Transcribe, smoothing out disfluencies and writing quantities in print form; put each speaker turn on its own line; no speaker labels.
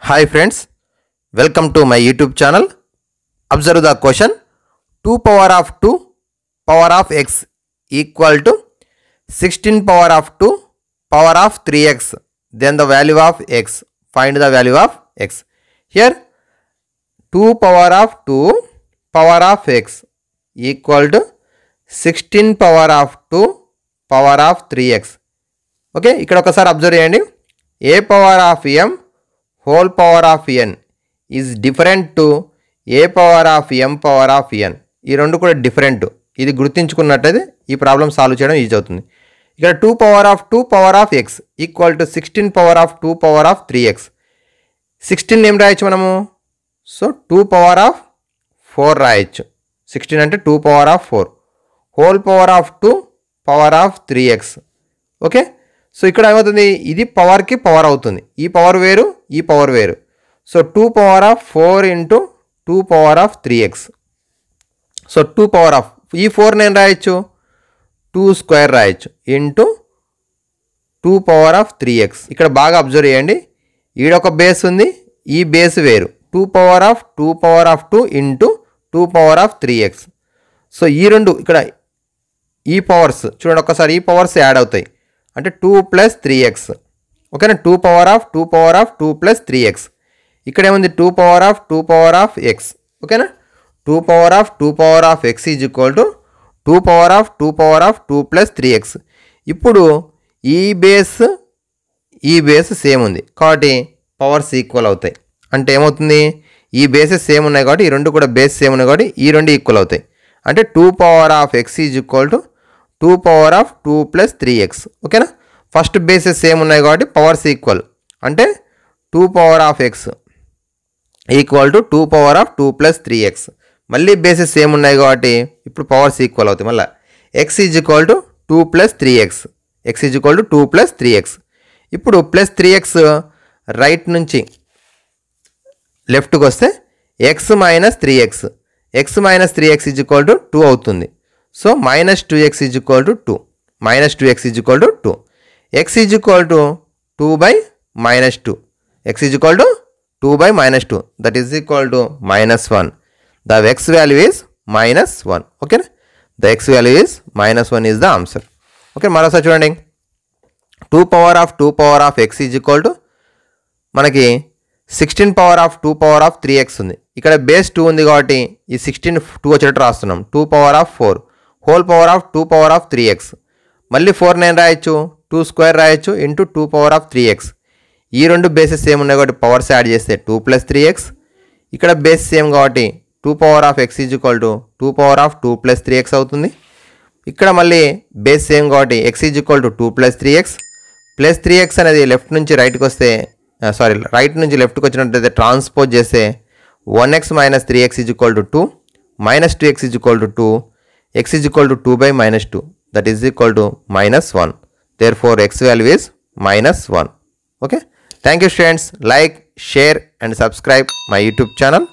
Hi friends, welcome to my YouTube channel. Observe the question. 2 power of 2 power of x equal to 16 power of 2 power of 3x. Then the value of x. Find the value of x. Here 2 power of 2 power of x equal to 16 power of 2 power of 3x. Okay, ఇక్కడ ఒకసారి observe చేయండి. a power of m whole power of n is different to a power of m power of n. ఈ రెండు కూడా different. ఇది గుర్తుంచుకున్నట్లయితే ఈ problem solve చేయడం easy అవుతుంది. ఇక్కడ 2 power of 2 power of x equal to 16 power of 2 power of 3x. 16 ఏం రాయొచ్చు మనము? సో 2 పవర్ ఆఫ్ 4 రాయొచ్చు. 16 అంటే 2 power of 4 whole power of 2 power of 3x. Okay, so ఇక్కడ ఏమవుతుంది, ఇది పవర్కి పవర్ అవుతుంది. ఈ పవర్ వేరు, ఈ పవర్ వేరు. So 2 power of 4 into 2 power of 3x. So 2 power of ఈ 4 నేను రాయొచ్చు 2 స్క్వేర్ రాయొచ్చు ఇంటూ 2 పవర్ ఆఫ్ 3x. ఇక్కడ బాగా అబ్జర్వ్ చేయండి, ఈడొక బేస్ ఉంది, ఈ బేస్ వేరు. 2 power of 2 into 2 power of 3x. So ఈ రెండు ఇక్కడ ఈ పవర్స్ చూడండి, ఒక్కసారి ఈ పవర్స్ యాడ్ అవుతాయి అంటే 2 ప్లస్ 3x. ఓకేనా, 2 పవర్ ఆఫ్ 2 ప్లస్ 3x. ఇక్కడ ఏముంది 2 పవర్ ఆఫ్ x. ఓకేనా, 2 power of x is equal to 2 power of 2 plus 3x. ఇప్పుడు ఈ బేస్ సేమ్ ఉంది కాబట్టి పవర్స్ ఈక్వల్ అవుతాయి. అంటే ఏమవుతుంది, ఈ బేసెస్ సేమ్ ఉన్నాయి కాబట్టి ఈ రెండు కూడా బేస్ సేమ్ ఉన్నాయి కాబట్టి ఈ రెండు ఈక్వల్ అవుతాయి. అంటే 2 power of x is equal to 2 power of 2 plus 3x. ఓకేనా, ఫస్ట్ బేసెస్ సేమ్ ఉన్నాయి కాబట్టి పవర్స్ ఈక్వల్. అంటే 2 power of x equal to 2 power of 2 plus 3x. మళ్ళీ బేసెస్ సేమ్ ఉన్నాయి కాబట్టి ఇప్పుడు పవర్స్ ఈక్వల్ అవుతాయి. మళ్ళీ x is equal to 2 plus 3x. ఇప్పుడు ప్లస్ 3x రైట్ నుంచి లెఫ్ట్కి వస్తే x minus 3x is equal to 2 అవుతుంది. So minus 2x is equal to 2. x is equal to 2 by minus 2. That is equal to -1. The x value is -1. ఓకేనా, the x value is -1 is the answer. Okay, మరోసారి చూడండి. 2 power of x is equal to మనకి 16 power of 2 power of 3x ఉంది. ఇక్కడ base 2 ఉంది కాబట్టి ఈ 16 2 వచ్చేటట్టు రాస్తున్నాం. 2 power of 4 whole power of 2 power of 3x. మళ్ళీ 4 నేను రాయొచ్చు, 2 స్క్వేర్ రాయొచ్చు ఇంటూ 2 పవర్ ఆఫ్ 3x. ఈ రెండు బేసెస్ సేమ్ ఉన్నాయి కాబట్టి పవర్స్ యాడ్ చేస్తే 2 ప్లస్ 3x. ఇక్కడ బేస్ సేమ్ కాబట్టి 2 power of x is equal to 2 power of 2 plus 3x అవుతుంది. ఇక్కడ మళ్ళీ బేస్ సేమ్ కాబట్టి x is equal to 2 plus 3x. Plus 3x అనేది రైట్ నుంచి లెఫ్ట్కి వచ్చినట్టయితే ట్రాన్స్పోజ్ చేస్తే 1x minus 3x is equal to 2, minus 2x is equal to 2, x is equal to 2 by -2, that is equal to -1. Therefore x value is -1. Okay, thank you students. Like, share and subscribe my YouTube channel.